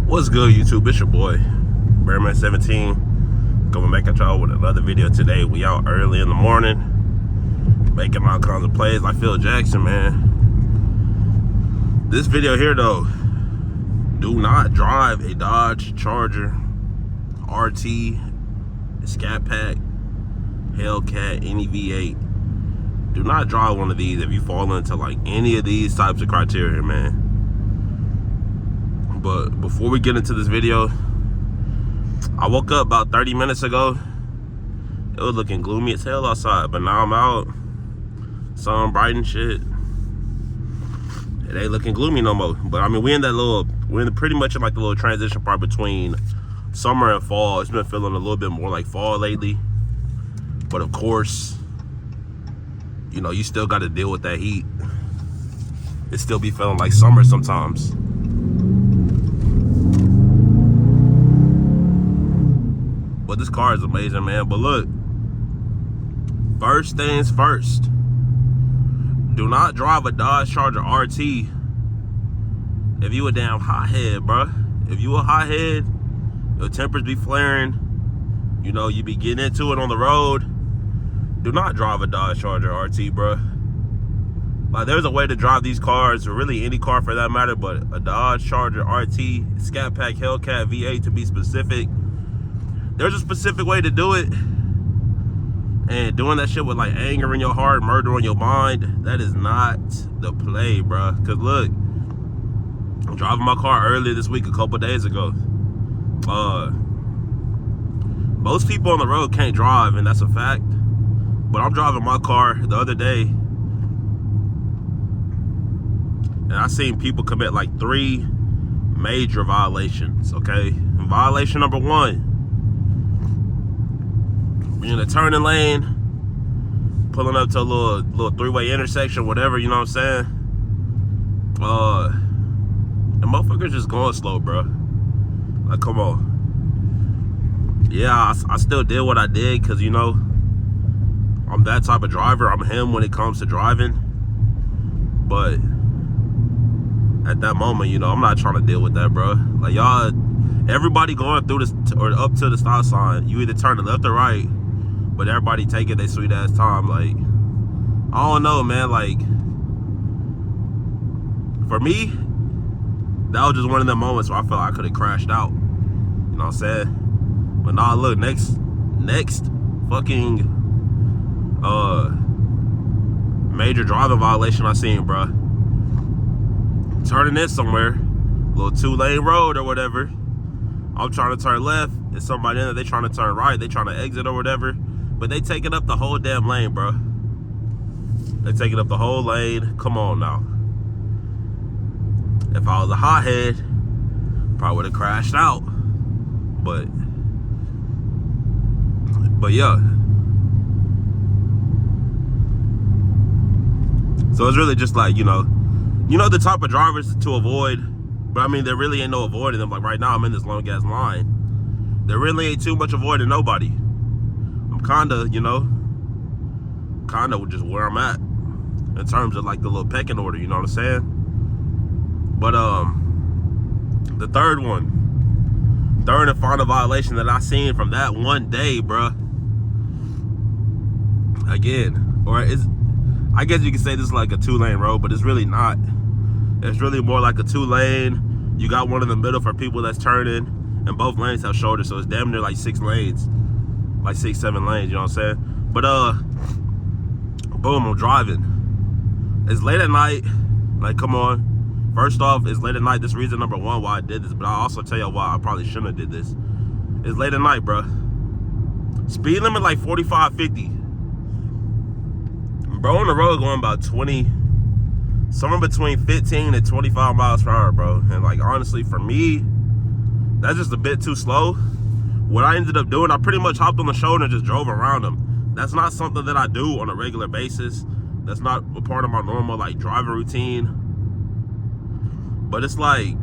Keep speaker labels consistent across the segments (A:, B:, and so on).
A: What's good, YouTube? It's your boy Bearman17 coming back at y'all with another video today. We out early in the morning making all kinds of plays like Phil Jackson, man. This video here though, do not drive a Dodge Charger RT, Scat Pack, Hellcat, any V8. Do not drive one of these if you fall into like any of these types of criteria, man. But before we get into this video, I woke up about 30 minutes ago. It was looking gloomy as hell outside, but now I'm out, sun bright and shit. It ain't looking gloomy no more. But I mean, we're in pretty much in like the little transition part between summer and fall. It's been feeling a little bit more like fall lately. But of course, you know, you still got to deal with that heat. It still be feeling like summer sometimes. But this car is amazing, man. But look, first things first, do not drive a Dodge Charger RT if you a damn hothead, bruh. If you a hothead, your tempers be flaring, you know, you be getting into it on the road. Do not drive a Dodge Charger RT, bruh. Like, there's a way to drive these cars, or really any car for that matter, but a Dodge Charger RT, Scat Pack, Hellcat, V8 to be specific, there's a specific way to do it. And doing that shit with like anger in your heart, murder on your mind, that is not the play, bruh. Cause look, I'm driving my car earlier this week, a couple days ago. Most people on the road can't drive, and that's a fact. But I'm driving my car the other day, and I seen people commit like 3 major violations, okay? And violation number 1, you're in a turning lane, pulling up to a little 3-way intersection, whatever, you know what I'm saying? The motherfuckers just going slow, bro. Like, come on. Yeah, I still did what I did, because, you know, I'm that type of driver. I'm him when it comes to driving. But at that moment, you know, I'm not trying to deal with that, bro. Like, y'all, everybody going through this, or up to the stop sign, you either turn to left or right, but everybody taking their sweet ass time. Like, I don't know, man. Like, for me, that was just one of them moments where I felt I could have crashed out. You know what I'm saying? But nah, look, next fucking major driving violation I seen, bro. Turning in somewhere, little 2-lane road or whatever. I'm trying to turn left, and somebody in there, they trying to turn right, they trying to exit or whatever. But they taking up the whole damn lane, bro. They taking up the whole lane. Come on now. If I was a hothead, probably would have crashed out. But yeah. So it's really just like, you know the type of drivers to avoid. But I mean, there really ain't no avoiding them. Like right now, I'm in this long ass line. There really ain't too much avoiding nobody. I'm kinda, you know, just where I'm at in terms of like the little pecking order, you know what I'm saying? But the third and final violation that I seen from that one day, bruh. Again, or I guess you could say this is like a 2-lane road, but it's really not. It's really more like a 2-lane. You got one in the middle for people that's turning, and both lanes have shoulders, so it's damn near like 6 lanes. Like 6-7 lanes, you know what I'm saying? But boom, I'm driving. It's late at night. Like, come on. First off, it's late at night. This is reason number 1 why I did this, but I'll also tell you why I probably shouldn't have did this. It's late at night, bro. Speed limit like 45, 50. Bro on the road going about 20, somewhere between 15 and 25 miles per hour, bro. And like, honestly, for me, that's just a bit too slow. What I ended up doing, I pretty much hopped on the shoulder and just drove around them. That's not something that I do on a regular basis. That's not a part of my normal like driving routine. But it's like,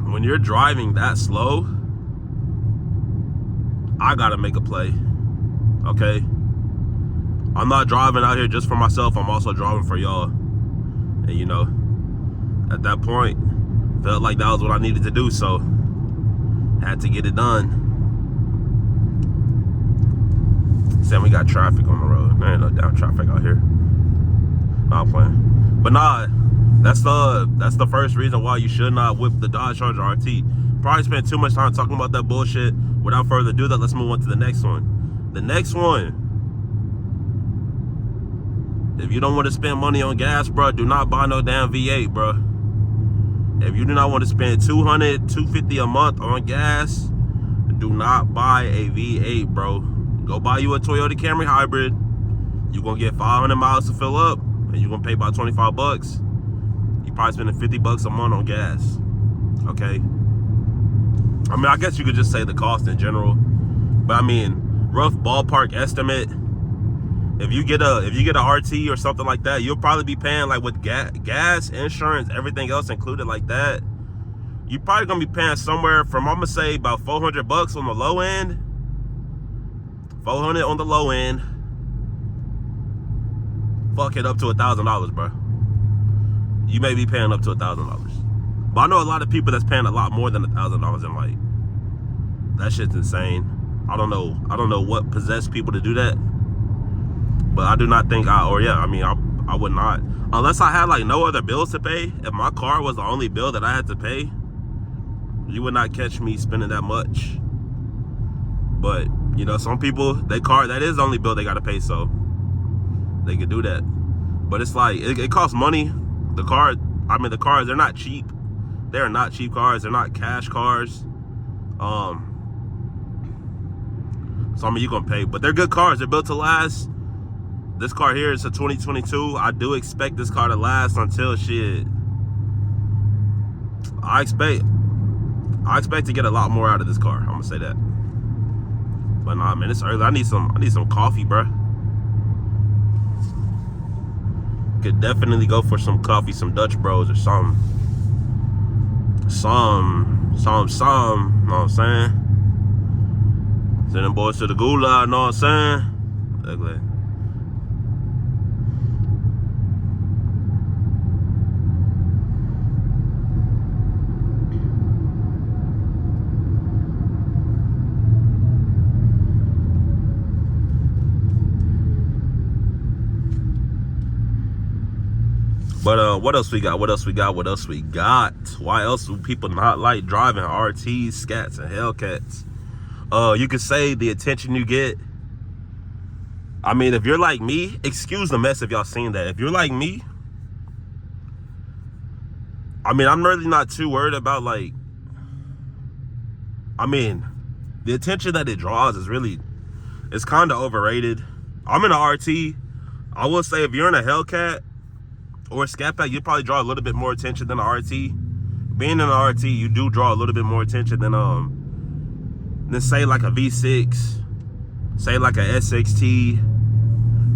A: when you're driving that slow, I gotta make a play, okay? I'm not driving out here just for myself. I'm also driving for y'all. And you know, at that point, Felt like that was what I needed to do, so had to get it done. Saying we got traffic on the road. There ain't no damn traffic out here. Nah, I'm playing. But nah, that's the first reason why you should not whip the Dodge Charger RT. Probably spent too much time talking about that bullshit. Without further ado, let's move on to the next one. The next one, if you don't want to spend money on gas, bro, do not buy no damn V8, bro. If you do not want to spend $200, $250 a month on gas, do not buy a V8, bro. Go buy you a Toyota Camry Hybrid. You're going to get 500 miles to fill up, and you're going to pay about 25 bucks. You're probably spending 50 bucks a month on gas. Okay? I mean, I guess you could just say the cost in general. But I mean, rough ballpark estimate, if you get a RT or something like that, you'll probably be paying, like, with gas, insurance, everything else included like that, you're probably gonna be paying somewhere from, I'm gonna say, about 400 bucks on the low end. 400 on the low end. Fuck it, up to $1,000, bro. You may be paying up to $1,000. But I know a lot of people that's paying a lot more than $1,000, and like, that shit's insane. I don't know what possessed people to do that. But I do not think I would not. Unless I had like no other bills to pay. If my car was the only bill that I had to pay, you would not catch me spending that much. But, you know, some people, their car, that is the only bill they got to pay, so they could do that. But it's like, it costs money. The cars, they're not cheap. They're not cheap cars. They're not cash cars. So, I mean, you're going to pay. But they're good cars. They're built to last. This car here is a 2022. I do expect this car to last until shit. I expect to get a lot more out of this car. I'm gonna say that. But nah, man, it's early. I need some coffee, bro. Could definitely go for some coffee, some Dutch Bros or something. Some. You know what I'm saying? Send them boys to the gulag, know what I'm saying? Ugly. But what else we got? Why else do people not like driving RTs, Scats, and Hellcats? You could say the attention you get. I mean, if you're like me, excuse the mess if y'all seen that. If you're like me, I mean, I'm really not too worried about, like, I mean, the attention that it draws is really, it's kind of overrated. I'm in an RT. I will say if you're in a Hellcat or a Scat Pack, you probably draw a little bit more attention than an RT. Being in an RT, you do draw a little bit more attention than say like a V6, say like a SXT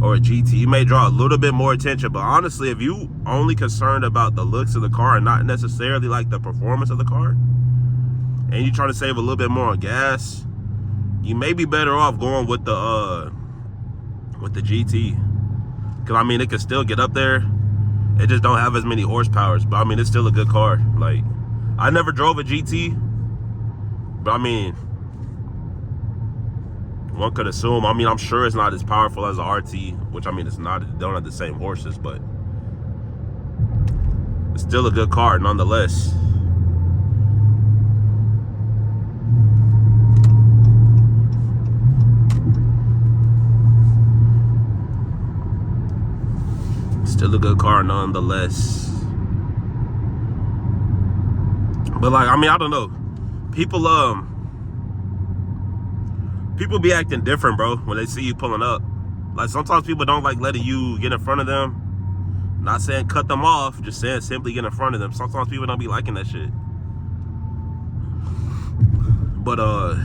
A: or a GT. You may draw a little bit more attention, but honestly, if you only concerned about the looks of the car and not necessarily like the performance of the car, and you're trying to save a little bit more on gas, you may be better off going with the GT. Cause I mean, it can still get up there. It just don't have as many horsepowers, but I mean, it's still a good car. Like, I never drove a GT, but I mean, one could assume, I mean, I'm sure it's not as powerful as an RT, which I mean, it's not, they don't have the same horses, but it's still a good car nonetheless. Still a good car nonetheless. But like, I mean, I don't know. People be acting different, bro, when they see you pulling up. Like, sometimes people don't like letting you get in front of them. Not saying cut them off, just saying simply get in front of them. Sometimes people don't be liking that shit. But I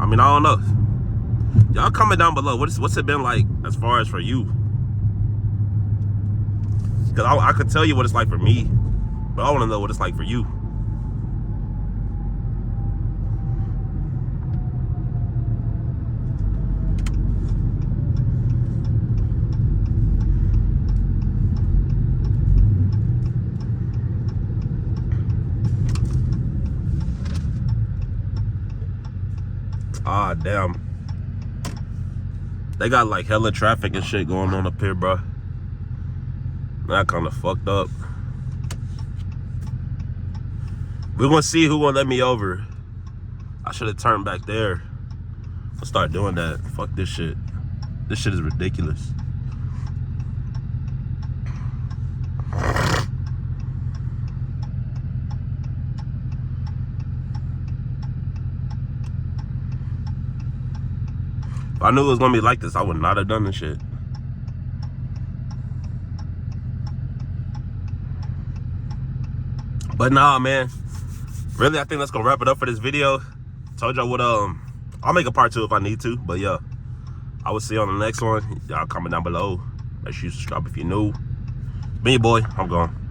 A: mean, I don't know. Y'all comment down below. What's it been like as far as for you? Because I could tell you what it's like for me, but I want to know what it's like for you. Ah, damn. They got like hella traffic and shit going on up here, bro. That kind of fucked up. We're gonna see who gonna let me over. I should have turned back there. I'll start doing that. Fuck this shit. This shit is ridiculous. If I knew it was gonna be like this, I would not have done this shit. But nah, man. Really, I think that's gonna wrap it up for this video. Told y'all what, I'll make a part 2 if I need to. But yeah, I will see you on the next one. Y'all comment down below. Make sure you subscribe if you're new. Been your boy. I'm gone.